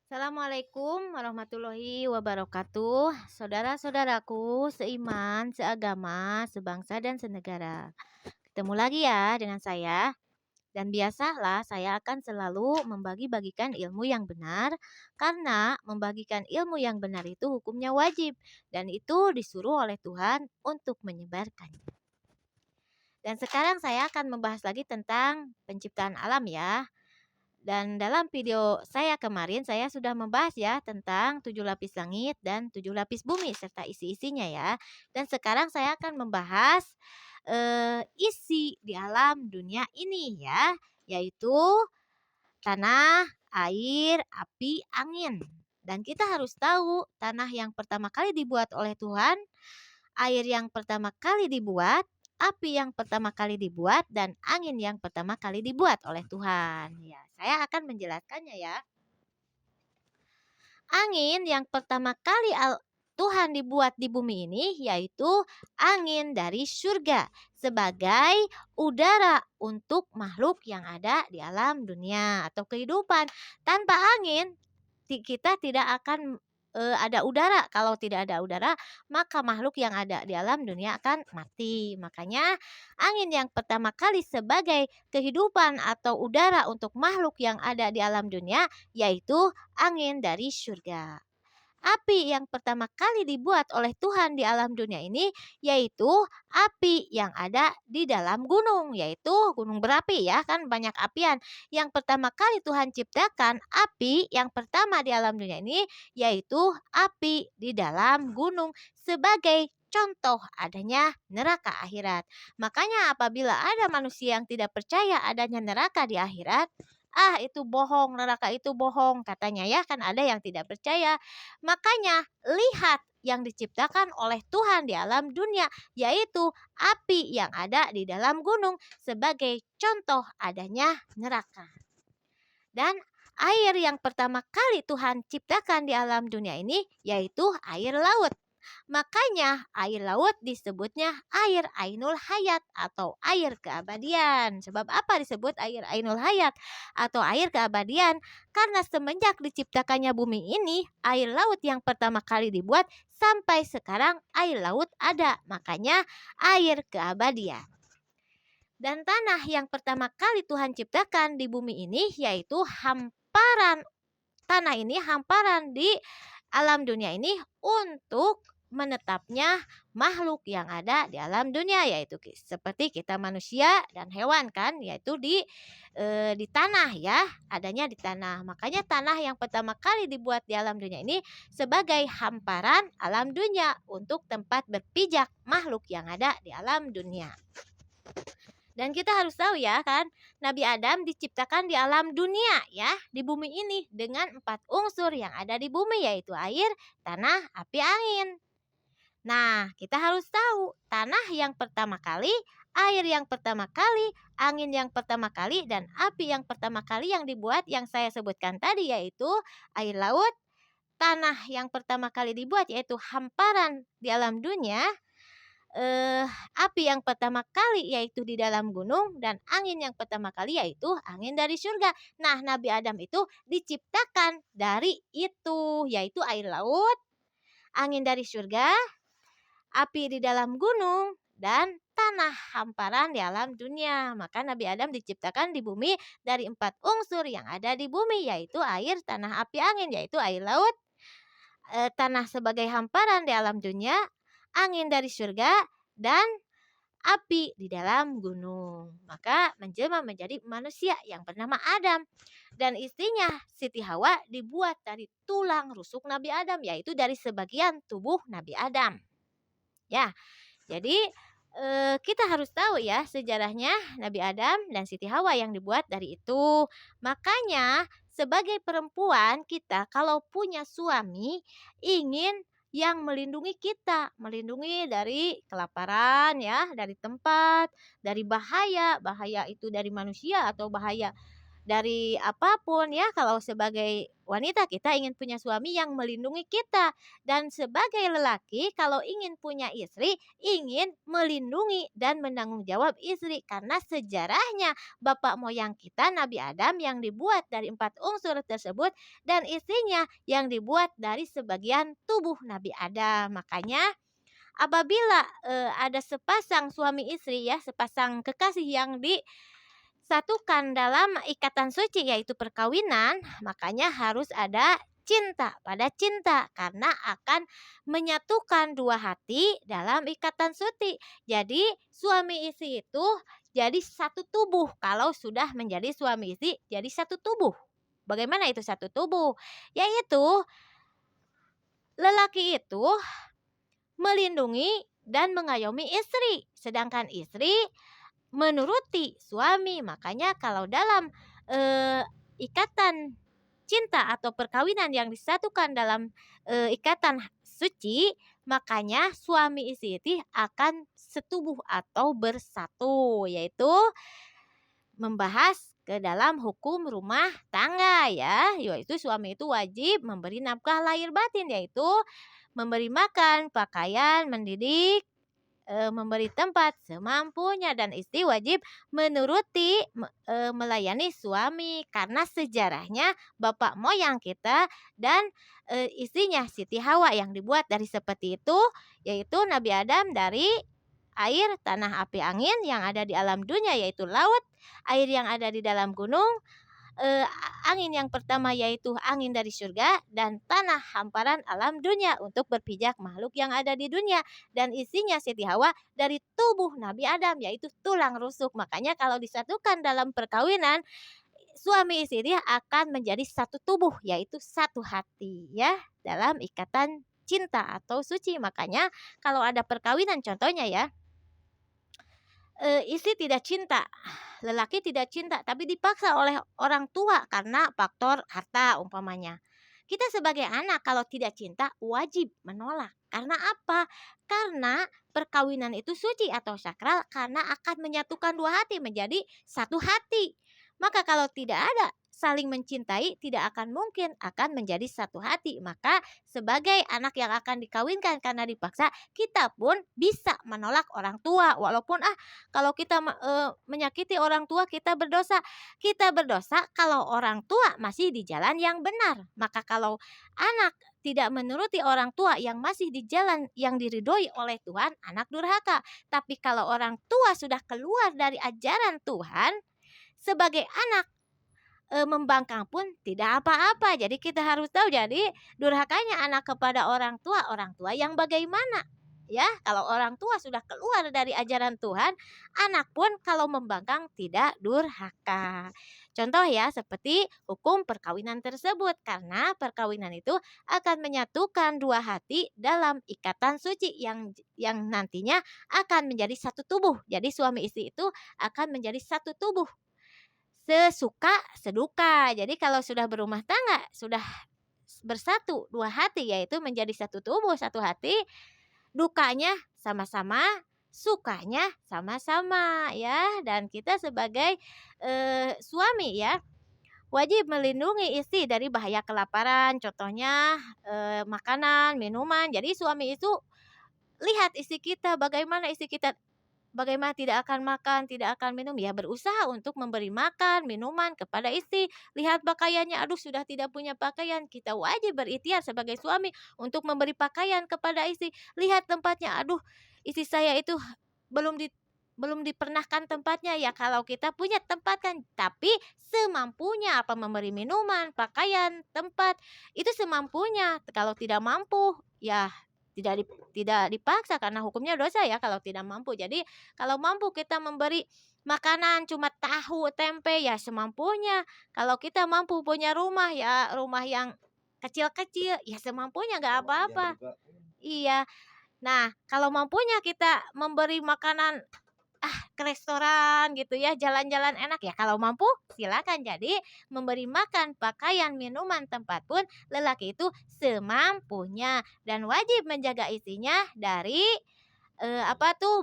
Assalamualaikum warahmatullahi wabarakatuh. Saudara-saudaraku seiman, seagama, sebangsa dan senegara. Ketemu lagi ya dengan saya. Dan biasalah saya akan selalu membagi-bagikan ilmu yang benar karena membagikan ilmu yang benar itu hukumnya wajib dan itu disuruh oleh Tuhan untuk menyebarkannya. Dan sekarang saya akan membahas lagi tentang penciptaan alam ya. Dan dalam video saya kemarin saya sudah membahas ya tentang 7 lapis langit dan 7 lapis bumi serta isi-isinya ya. Dan sekarang saya akan membahas isi di alam dunia ini ya, yaitu tanah, air, api, angin. Dan kita harus tahu tanah yang pertama kali dibuat oleh Tuhan, air yang pertama kali dibuat, api yang pertama kali dibuat, dan angin yang pertama kali dibuat oleh Tuhan. Ya, saya akan menjelaskannya ya. Angin yang pertama kali Tuhan dibuat di bumi ini yaitu angin dari surga sebagai udara untuk makhluk yang ada di alam dunia atau kehidupan. Tanpa angin kita tidak akan ada udara. Kalau tidak ada udara, maka makhluk yang ada di alam dunia akan mati. Makanya angin yang pertama kali sebagai kehidupan atau udara untuk makhluk yang ada di alam dunia yaitu angin dari surga. Api yang pertama kali dibuat oleh Tuhan di alam dunia ini yaitu api yang ada di dalam gunung, yaitu gunung berapi ya, kan banyak apian. Yang pertama kali Tuhan ciptakan api yang pertama di alam dunia ini yaitu api di dalam gunung sebagai contoh adanya neraka akhirat. Makanya apabila ada manusia yang tidak percaya adanya neraka di akhirat, itu bohong, neraka itu bohong katanya ya, kan ada yang tidak percaya. Makanya lihat yang diciptakan oleh Tuhan di alam dunia yaitu api yang ada di dalam gunung sebagai contoh adanya neraka. Dan air yang pertama kali Tuhan ciptakan di alam dunia ini yaitu air laut. Makanya air laut disebutnya air Ainul Hayat atau air keabadian. Sebab apa disebut air Ainul Hayat atau air keabadian? Karena semenjak diciptakannya bumi ini, air laut yang pertama kali dibuat sampai sekarang air laut ada. Makanya air keabadian. Dan tanah yang pertama kali Tuhan ciptakan di bumi ini yaitu hamparan. Tanah ini hamparan di alam dunia ini untuk menetapnya makhluk yang ada di alam dunia yaitu seperti kita manusia dan hewan kan yaitu di tanah ya, adanya di tanah. Makanya tanah yang pertama kali dibuat di alam dunia ini sebagai hamparan alam dunia untuk tempat berpijak makhluk yang ada di alam dunia. Dan kita harus tahu ya kan, Nabi Adam diciptakan di alam dunia ya, di bumi ini dengan 4 unsur yang ada di bumi yaitu air, tanah, api, angin. Nah, kita harus tahu tanah yang pertama kali, air yang pertama kali, angin yang pertama kali, dan api yang pertama kali yang dibuat yang saya sebutkan tadi yaitu air laut, tanah yang pertama kali dibuat yaitu hamparan di alam dunia, api yang pertama kali yaitu di dalam gunung dan angin yang pertama kali yaitu angin dari surga. Nah, Nabi Adam itu diciptakan dari itu yaitu air laut, angin dari surga, api di dalam gunung dan tanah hamparan di alam dunia. Maka Nabi Adam diciptakan di bumi dari 4 unsur yang ada di bumi yaitu air, tanah, api, angin yaitu air laut, tanah sebagai hamparan di alam dunia, angin dari surga, dan api di dalam gunung. Maka menjelma menjadi manusia yang bernama Adam. Dan istrinya Siti Hawa dibuat dari tulang rusuk Nabi Adam, yaitu dari sebagian tubuh Nabi Adam. Ya, jadi kita harus tahu ya sejarahnya Nabi Adam dan Siti Hawa yang dibuat dari itu. Makanya sebagai perempuan kita kalau punya suami ingin yang melindungi kita, melindungi dari kelaparan ya, dari tempat, dari bahaya, bahaya itu dari manusia atau bahaya dari apapun ya. Kalau sebagai wanita kita ingin punya suami yang melindungi kita, dan sebagai lelaki kalau ingin punya istri ingin melindungi dan menanggung jawab istri, karena sejarahnya bapak moyang kita Nabi Adam yang dibuat dari 4 unsur tersebut dan istrinya yang dibuat dari sebagian tubuh Nabi Adam. Makanya apabila ada sepasang suami istri ya, sepasang kekasih yang disatukan dalam ikatan suci yaitu perkawinan, makanya harus ada cinta pada cinta karena akan menyatukan dua hati dalam ikatan suci. Jadi suami istri itu jadi satu tubuh. Kalau sudah menjadi suami istri jadi satu tubuh. Bagaimana itu satu tubuh? Yaitu lelaki itu melindungi dan mengayomi istri, sedangkan istri menuruti suami. Makanya kalau dalam ikatan cinta atau perkawinan yang disatukan dalam ikatan suci, makanya suami istri akan setubuh atau bersatu, yaitu membahas ke dalam hukum rumah tangga ya, yaitu suami itu wajib memberi nafkah lahir batin, yaitu memberi makan, pakaian, mendidik, memberi tempat semampunya, dan istri wajib menuruti melayani suami karena sejarahnya bapak moyang kita dan istrinya Siti Hawa yang dibuat dari seperti itu, yaitu Nabi Adam dari air, tanah, api, angin yang ada di alam dunia yaitu laut, air yang ada di dalam gunung, angin yang pertama yaitu angin dari surga, dan tanah hamparan alam dunia untuk berpijak makhluk yang ada di dunia, dan isinya Siti Hawa dari tubuh Nabi Adam yaitu tulang rusuk. Makanya kalau disatukan dalam perkawinan, suami istri akan menjadi satu tubuh yaitu satu hati ya, dalam ikatan cinta atau suci. Makanya kalau ada perkawinan contohnya ya, istri tidak cinta, lelaki tidak cinta, tapi dipaksa oleh orang tua karena faktor harta umpamanya. Kita sebagai anak kalau tidak cinta wajib menolak. Karena apa? Karena perkawinan itu suci atau sakral karena akan menyatukan dua hati menjadi satu hati. Maka kalau tidak ada saling mencintai, tidak akan mungkin akan menjadi satu hati. Maka sebagai anak yang akan dikawinkan karena dipaksa, kita pun bisa menolak orang tua. Walaupun kalau kita menyakiti orang tua kita berdosa. Kita berdosa kalau orang tua masih di jalan yang benar. Maka kalau anak tidak menuruti orang tua yang masih di jalan yang diridhoi oleh Tuhan, anak durhaka. Tapi kalau orang tua sudah keluar dari ajaran Tuhan, sebagai anak membangkang pun tidak apa-apa. Jadi kita harus tahu, jadi durhakanya anak kepada orang tua yang bagaimana? Ya, kalau orang tua sudah keluar dari ajaran Tuhan, anak pun kalau membangkang tidak durhaka. Contoh ya, seperti hukum perkawinan tersebut, karena perkawinan itu akan menyatukan dua hati dalam ikatan suci yang nantinya akan menjadi satu tubuh. Jadi suami istri itu akan menjadi satu tubuh, sesuka seduka. Jadi kalau sudah berumah tangga, sudah bersatu dua hati yaitu menjadi satu tubuh, satu hati, dukanya sama-sama, sukanya sama-sama ya. Dan kita sebagai suami ya, wajib melindungi istri dari bahaya kelaparan, contohnya makanan, minuman. Jadi suami itu lihat istri kita, bagaimana istri kita, bagaimana tidak akan makan, tidak akan minum, ya berusaha untuk memberi makan, minuman kepada istri. Lihat pakaiannya, aduh sudah tidak punya pakaian, kita wajib berikhtiar sebagai suami untuk memberi pakaian kepada istri. Lihat tempatnya, aduh istri saya itu belum dipernahkan tempatnya, ya kalau kita punya tempat kan, tapi semampunya apa, memberi minuman, pakaian, tempat, itu semampunya. Kalau tidak mampu ya tidak dipaksa karena hukumnya dosa ya kalau tidak mampu. Jadi kalau mampu kita memberi makanan cuma tahu tempe ya semampunya. Kalau kita mampu punya rumah ya rumah yang kecil-kecil ya semampunya, nggak apa-apa. Iya. Nah, kalau mampunya kita memberi makanan ke restoran gitu ya, jalan-jalan enak ya, kalau mampu silakan. Jadi memberi makan, pakaian, minuman, tempat pun lelaki itu semampunya, dan wajib menjaga istrinya dari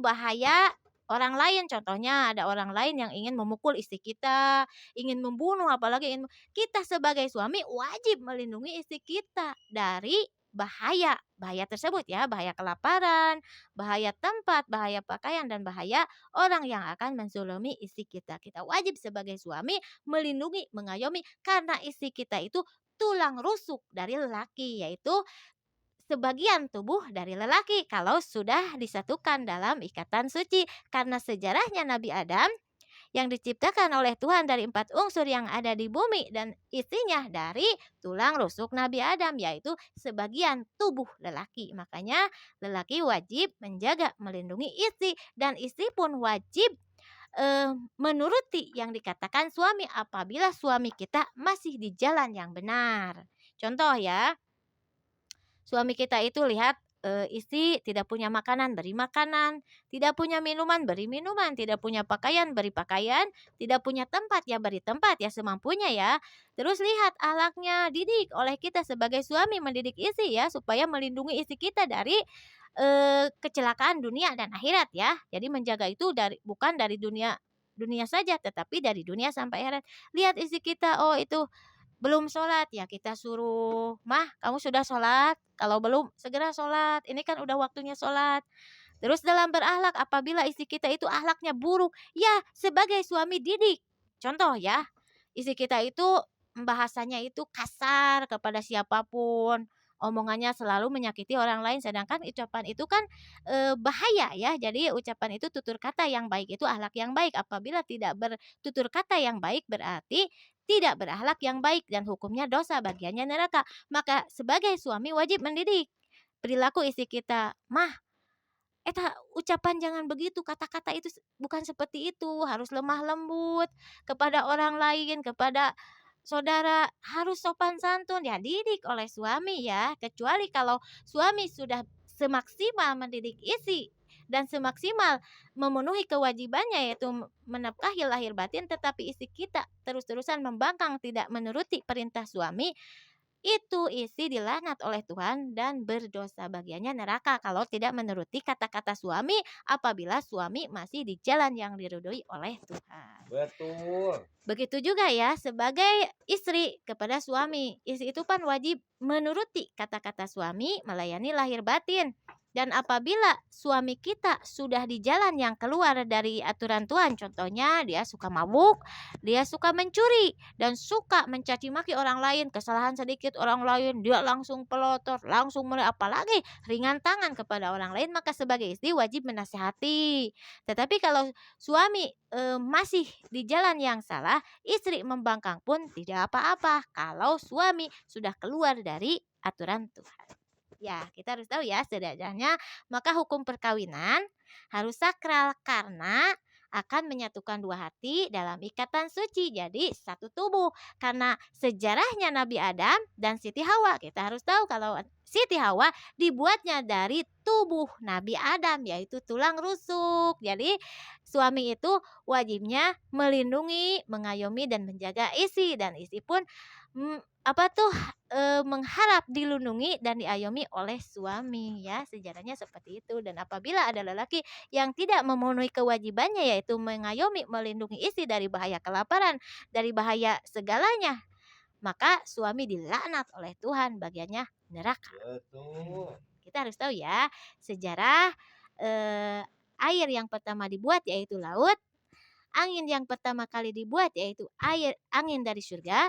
bahaya orang lain. Contohnya ada orang lain yang ingin memukul istri kita, ingin membunuh, apalagi kita sebagai suami wajib melindungi istri kita dari bahaya. Bahaya tersebut ya, bahaya kelaparan, bahaya tempat, bahaya pakaian, dan bahaya orang yang akan menzolimi istri kita. Kita wajib sebagai suami melindungi, mengayomi, karena istri kita itu tulang rusuk dari lelaki, yaitu sebagian tubuh dari lelaki kalau sudah disatukan dalam ikatan suci. Karena sejarahnya Nabi Adam yang diciptakan oleh Tuhan dari 4 unsur yang ada di bumi, dan istrinya dari tulang rusuk Nabi Adam, yaitu sebagian tubuh lelaki. Makanya lelaki wajib menjaga, melindungi istri, dan istri pun wajib menuruti yang dikatakan suami apabila suami kita masih di jalan yang benar. Contoh ya, suami kita itu lihat istri tidak punya makanan, beri makanan, tidak punya minuman, beri minuman, tidak punya pakaian, beri pakaian, tidak punya tempat, ya beri tempat ya semampunya ya. Terus lihat ahlaknya, didik oleh kita sebagai suami mendidik istri ya, supaya melindungi istri kita dari kecelakaan dunia dan akhirat ya. Jadi menjaga itu bukan dari dunia dunia saja, tetapi dari dunia sampai akhirat. Lihat istri kita, oh itu belum sholat, ya kita suruh, "Mah, kamu sudah sholat? Kalau belum, segera sholat. Ini kan udah waktunya sholat." Terus dalam berakhlak, apabila istri kita itu akhlaknya buruk, ya sebagai suami didik. Contoh ya, istri kita itu bahasanya itu kasar kepada siapapun, omongannya selalu menyakiti orang lain, sedangkan ucapan itu kan bahaya ya. Jadi ucapan itu tutur kata yang baik itu akhlak yang baik. Apabila tidak bertutur kata yang baik berarti tidak berakhlak yang baik dan hukumnya dosa, bagiannya neraka. Maka sebagai suami wajib mendidik perilaku istri kita. "Mah, ucapan jangan begitu, kata-kata itu bukan seperti itu, harus lemah lembut kepada orang lain, kepada saudara, harus sopan santun." Ya didik oleh suami ya. Kecuali kalau suami sudah semaksimal mendidik istri dan semaksimal memenuhi kewajibannya, yaitu menafkahi lahir batin, tetapi istri kita terus-terusan membangkang tidak menuruti perintah suami, itu istri dilaknat oleh Tuhan dan berdosa, bagiannya neraka kalau tidak menuruti kata-kata suami apabila suami masih di jalan yang diridhoi oleh Tuhan. Betul. Begitu juga ya sebagai istri kepada suami. Istri itu kan wajib menuruti kata-kata suami, melayani lahir batin. Dan apabila suami kita sudah di jalan yang keluar dari aturan Tuhan, contohnya dia suka mabuk, dia suka mencuri, dan suka mencaci maki orang lain, kesalahan sedikit orang lain dia langsung pelotor, langsung apalagi ringan tangan kepada orang lain, maka sebagai istri wajib menasihati. Tetapi kalau suami masih di jalan yang salah, istri membangkang pun tidak apa-apa kalau suami sudah keluar dari aturan Tuhan. Ya, kita harus tahu ya setidaknya, maka hukum perkawinan harus sakral karena akan menyatukan dua hati dalam ikatan suci jadi satu tubuh. Karena sejarahnya Nabi Adam dan Siti Hawa, kita harus tahu kalau Siti Hawa dibuatnya dari tubuh Nabi Adam, yaitu tulang rusuk. Jadi suami itu wajibnya melindungi, mengayomi, dan menjaga istri, dan istri pun mengharap dilindungi dan diayomi oleh suami ya. Sejarahnya seperti itu. Dan apabila ada lelaki yang tidak memenuhi kewajibannya, yaitu mengayomi, melindungi istri dari bahaya kelaparan, dari bahaya segalanya, maka suami dilaknat oleh Tuhan, bagiannya neraka. Betul. Kita harus tahu ya, sejarah air yang pertama dibuat yaitu laut, angin yang pertama kali dibuat yaitu angin dari surga,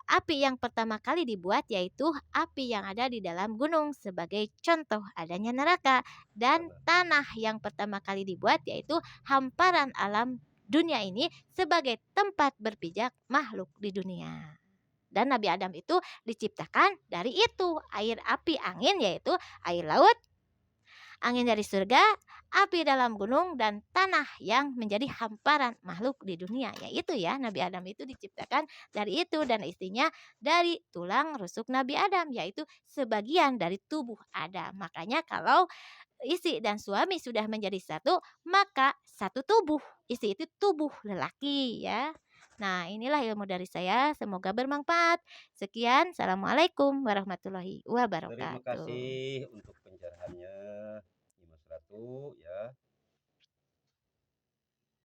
api yang pertama kali dibuat yaitu api yang ada di dalam gunung sebagai contoh adanya neraka, dan tanah yang pertama kali dibuat yaitu hamparan alam dunia ini sebagai tempat berpijak makhluk di dunia. Dan Nabi Adam itu diciptakan dari itu, air, api, angin, yaitu air laut, angin dari surga, api dalam gunung, dan tanah yang menjadi hamparan makhluk di dunia. Yaitu ya, Nabi Adam itu diciptakan dari itu, dan istrinya dari tulang rusuk Nabi Adam, yaitu sebagian dari tubuh Adam. Makanya kalau istri dan suami sudah menjadi satu, maka satu tubuh. Istri itu tubuh lelaki ya. Nah, inilah ilmu dari saya, semoga bermanfaat. Sekian, assalamualaikum warahmatullahi Terima wabarakatuh. kasih untuk pencerahannya, Mas Ratu ya.